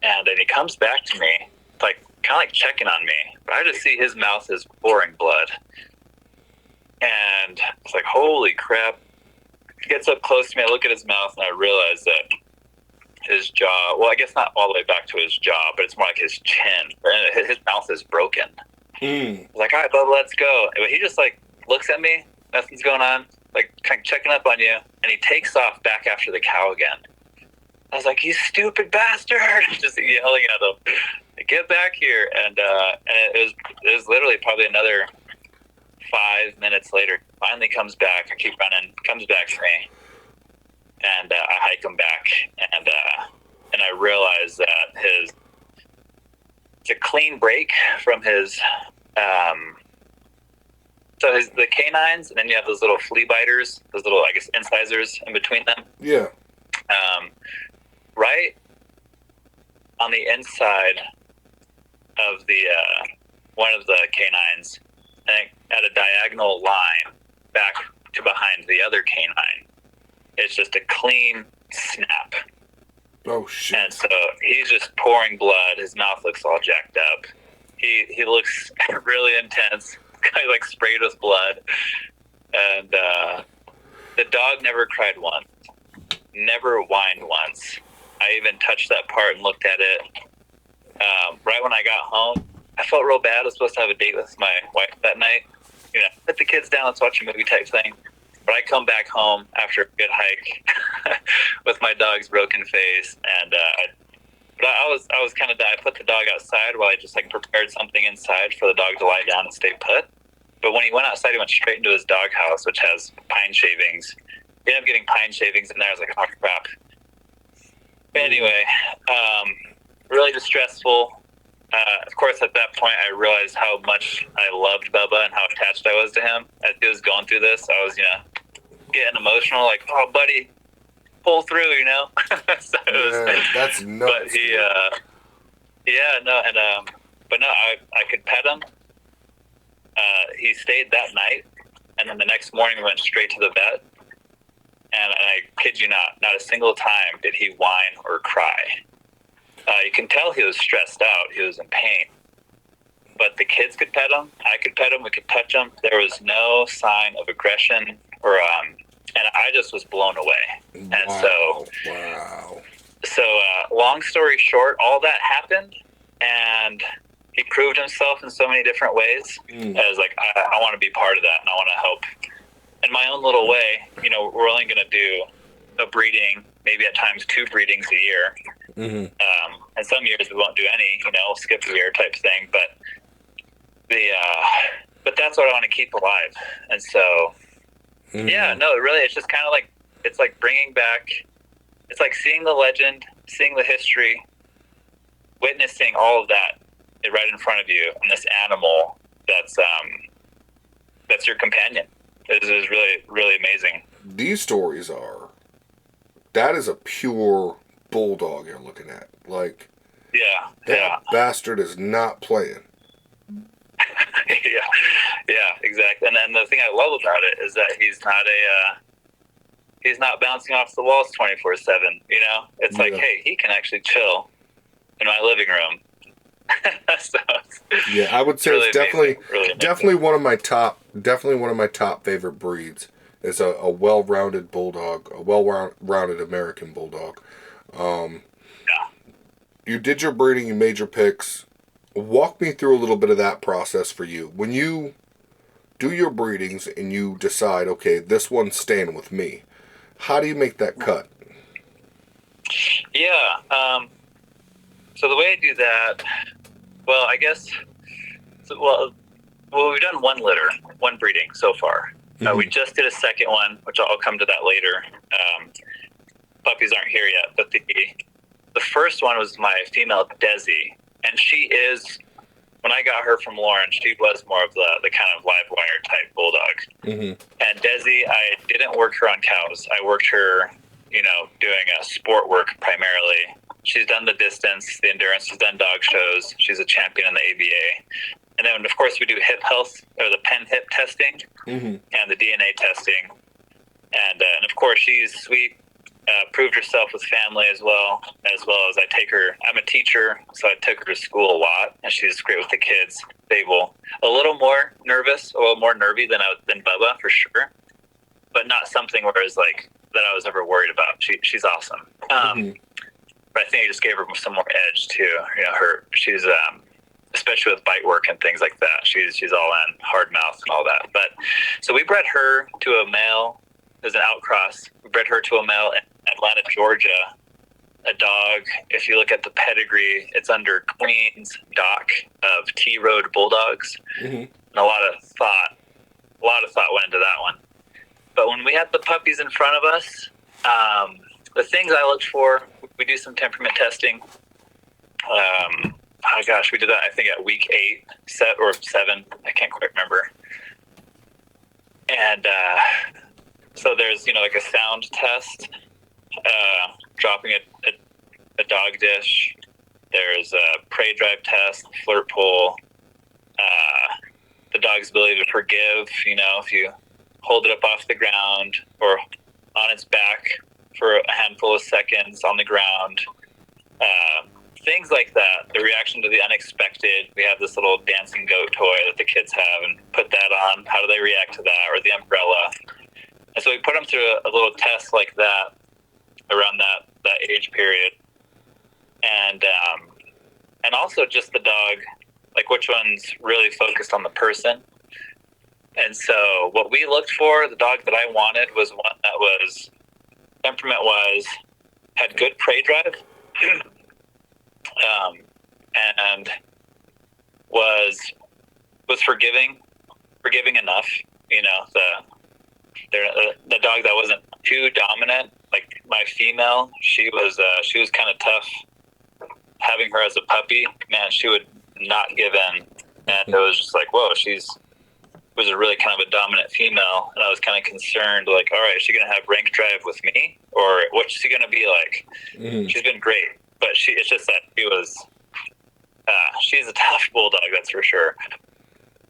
Speaker 2: And then he comes back to me, like kind of like checking on me, but I just see his mouth is pouring blood. And it's like, holy crap. He gets up close to me, I look at his mouth, and I realize that his jaw, well, I guess not all the way back to his jaw, but it's more like his chin. His mouth is broken. Like, all right, Bubba, let's go. But he just like looks at me, nothing's going on, like kind of checking up on you, and he takes off back after the cow again. I was like, you stupid bastard, just yelling at him, get back here. And it was literally probably another 5 minutes later, finally comes back. I keep running, comes back to me, and I hike him back, and I realize that it's a clean break from his the canines, and then you have those little flea biters, those little, I guess, incisors in between them.
Speaker 1: Yeah.
Speaker 2: Right on the inside of the one of the canines, and at a diagonal line back to behind the other canine. It's just a clean snap.
Speaker 1: Oh shit!
Speaker 2: And so he's just pouring blood. His mouth looks all jacked up. He looks really intense. Kind of like sprayed with blood. And the dog never cried once. Never whined once. I even touched that part and looked at it. Right when I got home, I felt real bad. I was supposed to have a date with my wife that night. You know, put the kids down, let's watch a movie type thing. But I come back home after a good hike with my dog's broken face, and I was kind of, I put the dog outside while I just like prepared something inside for the dog to lie down and stay put. But when he went outside, he went straight into his doghouse, which has pine shavings. He ended up getting pine shavings in there. I was like, oh crap. But anyway, really distressful. Of course, at that point, I realized how much I loved Bubba and how attached I was to him. As he was going through this, I was, getting emotional, like, oh, buddy, pull through, So it was,
Speaker 1: that's nuts.
Speaker 2: But he, but no, I could pet him. He stayed that night, and then the next morning we went straight to the vet. And I kid you not a single time did he whine or cry. You can tell he was stressed out. He was in pain. But the kids could pet him. I could pet him. We could touch him. There was no sign of aggression or, and I just was blown away. And so long story short, all that happened, and he proved himself in so many different ways. I was like, I want to be part of that, and I want to help in my own little way. We're only going to do a breeding, maybe at times 2 breedings a year. And some years we won't do any, skip a year type thing. But but that's what I want to keep alive. And so, it's just kind of like, it's like bringing back, it's like seeing the legend, seeing the history, witnessing all of that right in front of you, and this animal that's your companion. It is really, really amazing.
Speaker 1: These stories that is a pure bulldog you're looking at. Like, that bastard is not playing.
Speaker 2: yeah, exactly. And then the thing I love about it is that he's not bouncing off the walls 24/7. It's like, hey, he can actually chill in my living room. So
Speaker 1: I would say
Speaker 2: really
Speaker 1: it's definitely one of my top favorite breeds. Is a well-rounded bulldog, a well-rounded American bulldog. You did your breeding, you made your picks. Walk me through a little bit of that process for you. When you do your breedings and you decide, okay, this one's staying with me, how do you make that cut?
Speaker 2: So the way I do that, we've done one litter, one breeding so far. We just did a second one, which I'll come to that later. Puppies aren't here yet, but the first one was my female Desi, and she is, when I got her from Lauren, she was more of the kind of live wire type bulldog. And Desi, I didn't work her on cows. I worked her, doing sport work primarily. She's done the distance, the endurance. She's done dog shows. She's a champion in the ABA. And then, of course, we do hip health, or the pen hip testing, and the DNA testing. And of course, she's sweet, proved herself with family as well as I take her. I'm a teacher, so I took her to school a lot, and she's great with the kids. Stable, a little more nervous, a little more nervy than Bubba, for sure, but not something where it's like that I was ever worried about. She's awesome. But I think I just gave her some more edge too. She's especially with bite work and things like that. She's all in, hard mouth and all that. But so we bred her to a male. There's an outcross. We bred her to a male in Atlanta, Georgia. A dog, if you look at the pedigree, it's under Queen's Dock of T Road Bulldogs. And a lot of thought went into that one. But when we had the puppies in front of us, the things I looked for, we do some temperament testing. We did that, I think, at week 8 or 7. I can't quite remember. And so there's, like a sound test, dropping a dog dish. There's a prey drive test, flirt pull, the dog's ability to forgive, if you hold it up off the ground or on its back for a handful of seconds on the ground. Things like that, the reaction to the unexpected. We have this little dancing goat toy that the kids have, and put that on. How do they react to that? Or the umbrella. And so we put them through a little test like that around that age period. And also just the dog, like which one's really focused on the person. And so what we looked for, the dog that I wanted was one that was temperament-wise, had good prey drive, and was forgiving enough. The dog that wasn't too dominant, like my female, she was kind of tough. Having her as a puppy, man, she would not give in, and it was just like, whoa, was a really kind of a dominant female, and I was kind of concerned, like, all right, is she going to have rank drive with me, or what's she going to be like? Mm-hmm. She's been great, but it's just that she's a tough bulldog, that's for sure.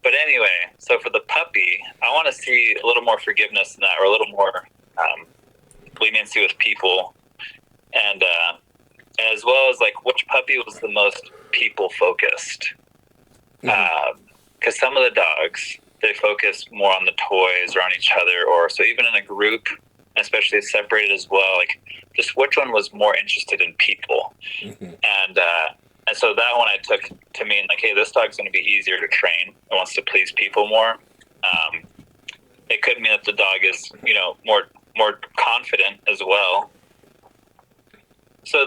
Speaker 2: But anyway, so for the puppy, I want to see a little more forgiveness in that, or a little more leniency with people, and as well as like which puppy was the most people focused. Because some of the dogs, they focus more on the toys or on each other, or so even in a group, especially separated as well, like just which one was more interested in people. Mm-hmm. And so that one I took to mean like, hey, this dog's going to be easier to train. It wants to please people more. It could mean that the dog is, more confident as well. So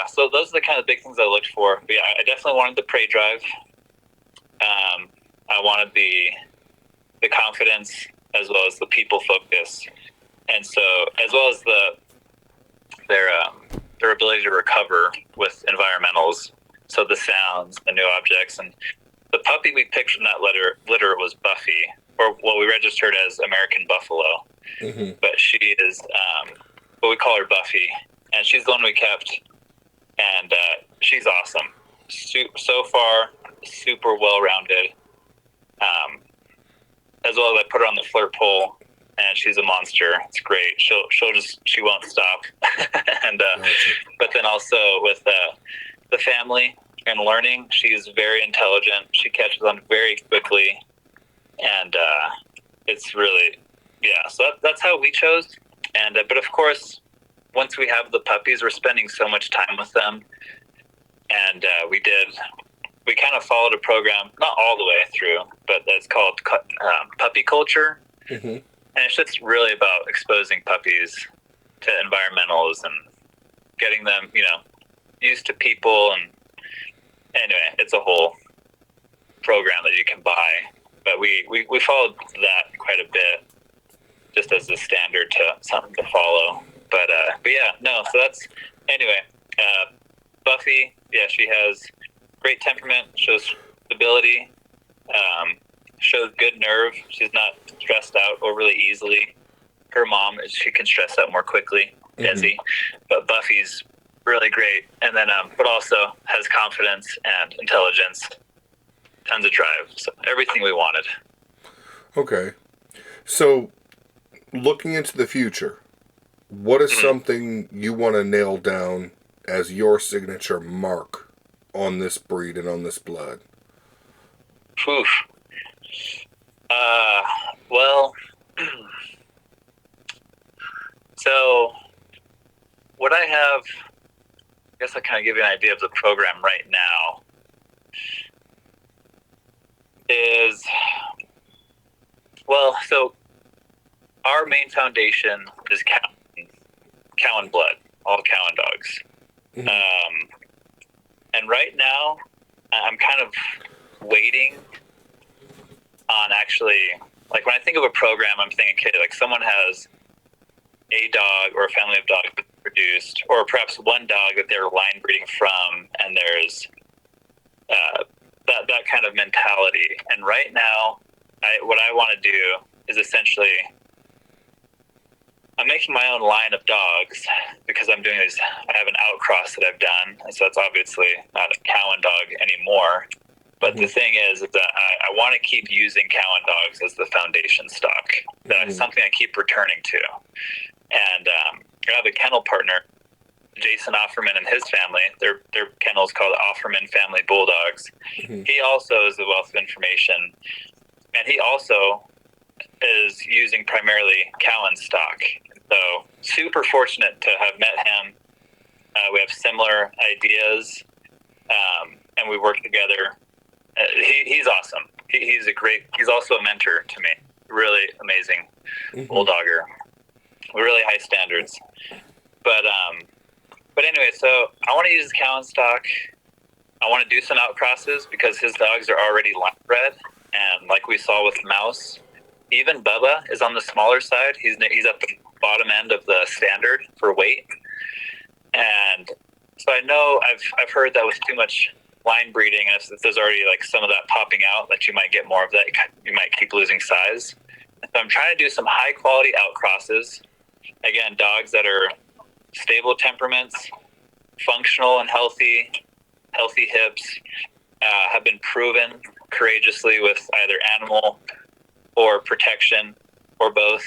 Speaker 2: so those are the kind of big things I looked for. But yeah, I definitely wanted the prey drive. I wanted the confidence as well as the people focus, and so as well as their ability to recover with environmentals. So the sounds, the new objects, and the puppy we picked from that litter was Buffy, or what we registered as American Buffalo. Mm-hmm. But she is, but we call her Buffy, and she's the one we kept, and she's awesome. So far, super well-rounded. As well as I put her on the flirt pole, and she's a monster. It's great. She won't stop. And but then also with the family and learning, she's very intelligent. She catches on very quickly, and it's really So that's how we chose. And but of course, once we have the puppies, we're spending so much time with them, and we kind of followed a program, not all the way through, but it's called puppy culture. Mm-hmm. And it's just really about exposing puppies to environmentals and getting them, used to people. And anyway, it's a whole program that you can buy. But we followed that quite a bit, just as a standard to something to follow. But yeah, no, so that's, anyway, Buffy, she has great temperament, shows stability, shows good nerve. She's not stressed out overly easily. Her mom, she can stress out more quickly, Desi. Mm-hmm. But Buffy's really great. And then, but also has confidence and intelligence, tons of drive. So everything we wanted. Okay.
Speaker 1: So looking into the future, what is something you want to nail down as your signature mark on this breed and on this blood?
Speaker 2: Oof. Well, so what I have, I guess I'll kind of give you an idea of the program right now, is, well, so our main foundation is cow and blood, all cow and dogs. Mm-hmm. And right now, I'm kind of waiting on actually, like when I think of a program, I'm thinking, okay, like someone has a dog or a family of dogs produced, or perhaps one dog that they're line breeding from, and there's that kind of mentality. And right now, what I want to do is essentially I'm making my own line of dogs because I'm doing these. I have an outcross that I've done, and so it's obviously not a Cowan dog anymore. But the thing is that I want to keep using Cowan dogs as the foundation stock. That's something I keep returning to. And I have a kennel partner, Jason Offerman, and his family. Their kennel is called Offerman Family Bulldogs. He also is a wealth of information, and he also is using primarily Cowan stock. So super fortunate to have met him. We have similar ideas, and we work together. He's awesome. He's also a mentor to me. Really amazing bulldogger. Really high standards. But anyway, so I want to use Cowan stock. I want to do some outcrosses because his dogs are already line bred, and like we saw with Mouse, even Bubba is on the smaller side. He's at the bottom end of the standard for weight, and so I know I've heard that with too much line breeding, and if there's already like some of that popping out, that you might get more of that. You might keep losing size. So I'm trying to do some high quality outcrosses. Again, dogs that are stable temperaments, functional and healthy hips, have been proven courageously with either animal or protection or both.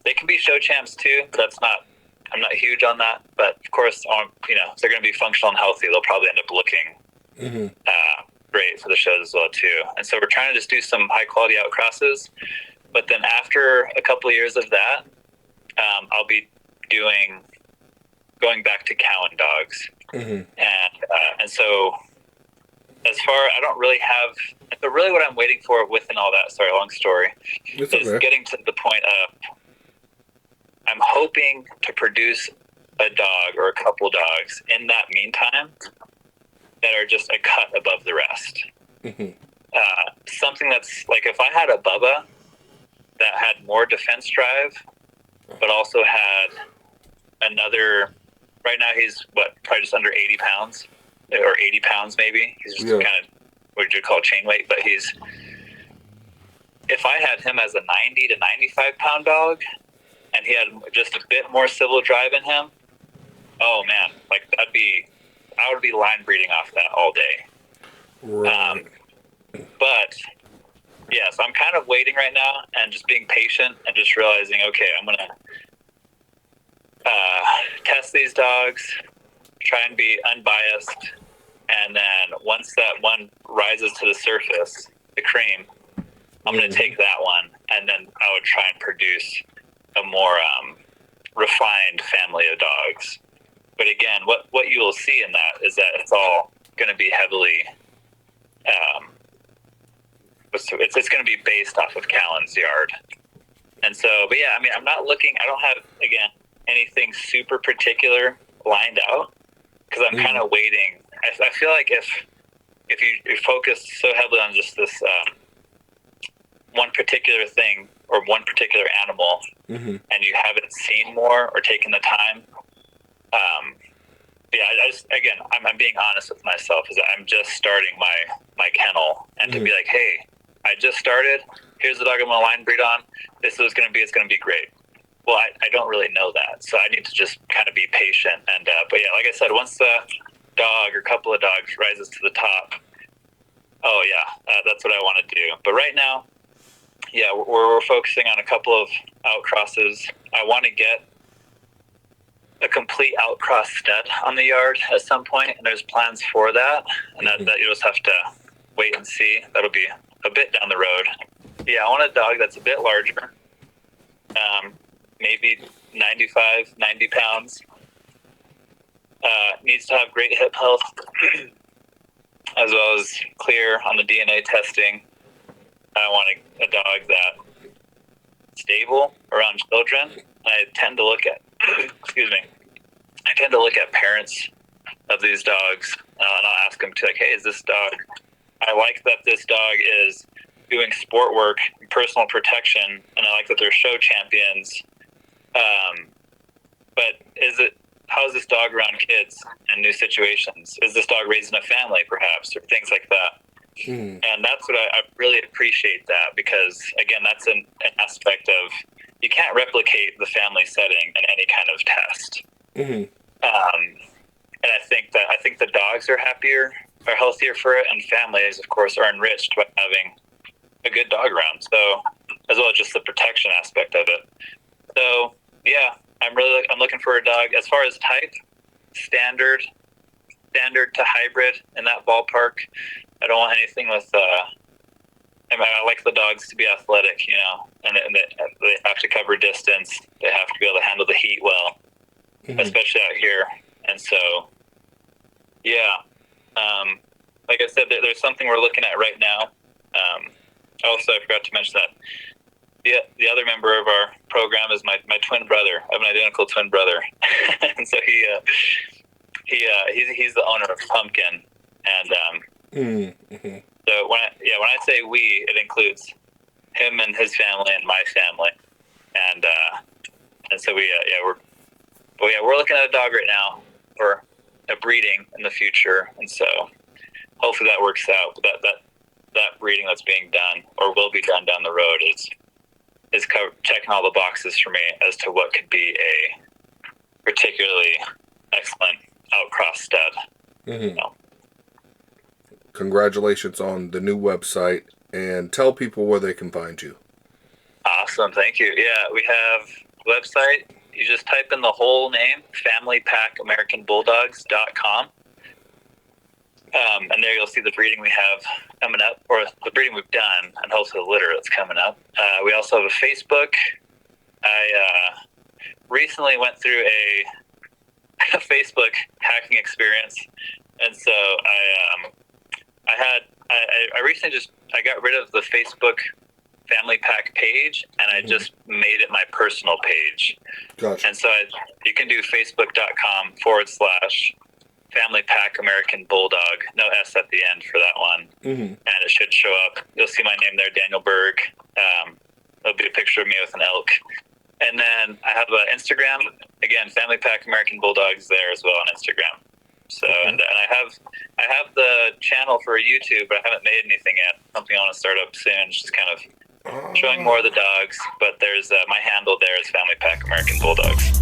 Speaker 2: They can be show champs too, but I'm not huge on that. But of course, if they're going to be functional and healthy, they'll probably end up looking great for the shows as well too. And so we're trying to just do some high quality outcrosses. But then after a couple of years of that, I'll be going back to Cowan dogs. And so as far, I don't really have, so really what I'm waiting for within all that, sorry, long story, is getting to the point of, I'm hoping to produce a dog or a couple dogs in that meantime that are just a cut above the rest. Something that's like, if I had a Bubba that had more defense drive, but also had another, right now he's probably just under 80 pounds or 80 pounds maybe. He's just kind of what you call chain weight, but if I had him as a 90 to 95 pound dog and he had just a bit more civil drive in him, oh man, like I would be line breeding off that all day.
Speaker 1: Right.
Speaker 2: But yeah, so I'm kind of waiting right now and just being patient and just realizing, okay, I'm going to test these dogs, try and be unbiased, and then once that one rises to the surface, the cream, I'm going to take that one, and then I would try and produce a more refined family of dogs. But again, what you will see in that is that it's all going to be heavily, it's going to be based off of Cowan's yard. And so, but yeah, I mean, I don't have, again, anything super particular lined out because I'm kind of waiting. I feel like if you focus so heavily on just this one particular thing or one particular animal and you haven't seen more or taken the time, I'm being honest with myself, is that I'm just starting my kennel, and to be like, hey, I just started, here's the dog I'm going to line breed on, this is what it's going to be great. Well, I don't really know that, so I need to just kind of be patient. And but yeah, like I said, once the dog or couple of dogs rises to the top, that's what I want to do. But right now, yeah, we're focusing on a couple of outcrosses. I want to get a complete outcross stud on the yard at some point, and there's plans for that, and that you'll just have to wait and see. That'll be a bit down the road. Yeah, I want a dog that's a bit larger, maybe 95, 90 pounds. Needs to have great hip health, as well as clear on the DNA testing. I want a dog that's stable around children. I tend to look at, parents of these dogs, and I'll ask them hey, is this dog, I like that this dog is doing sport work, personal protection, and I like that they're show champions. But how is this dog around kids in new situations? Is this dog raising a family, perhaps, or things like that? And that's what I really appreciate that, because again, that's an aspect of you can't replicate the family setting in any kind of test.
Speaker 1: Mm-hmm.
Speaker 2: And I think the dogs are healthier for it, and families, of course, are enriched by having a good dog around. So, as well as just the protection aspect of it. So, yeah, I'm looking for a dog. As far as type, standard to hybrid in that ballpark. I don't want anything with. I like the dogs to be athletic, and they have to cover distance. They have to be able to handle the heat well, especially out here. And so, yeah, like I said, there's something we're looking at right now. Also, I forgot to mention that the other member of our program is my twin brother. I have an identical twin brother, and so he's the owner of Pumpkin, and so when I say we, it includes him and his family and my family, and so we're looking at a dog right now for a breeding in the future, and so hopefully that works out. But that breeding that's being done or will be done down the road is checking all the boxes for me as to what could be a particularly excellent outcross stud.
Speaker 1: Mm-hmm. Congratulations on the new website, and tell people where they can find you.
Speaker 2: Awesome, thank you. Yeah, we have a website. You just type in the whole name, familypackamericanbulldogs.com. And there you'll see the breeding we have coming up, or the breeding we've done, and hopefully the litter that's coming up. We also have a Facebook. I recently went through a Facebook hacking experience, and so I recently I got rid of the Facebook Family Pack page, and I just made it my personal page.
Speaker 1: Gotcha.
Speaker 2: And so you can do facebook.com/ Family Pack American Bulldog, no S at the end for that one. And it should show up. You'll see my name there, Daniel Berg. There'll be a picture of me with an elk. And then I have Instagram, again, Family Pack American Bulldogs there as well on Instagram. So, and I have the channel for YouTube, but I haven't made anything yet. Something I want to start up soon, just kind of showing more of the dogs. But there's my handle there is Family Pack American Bulldogs.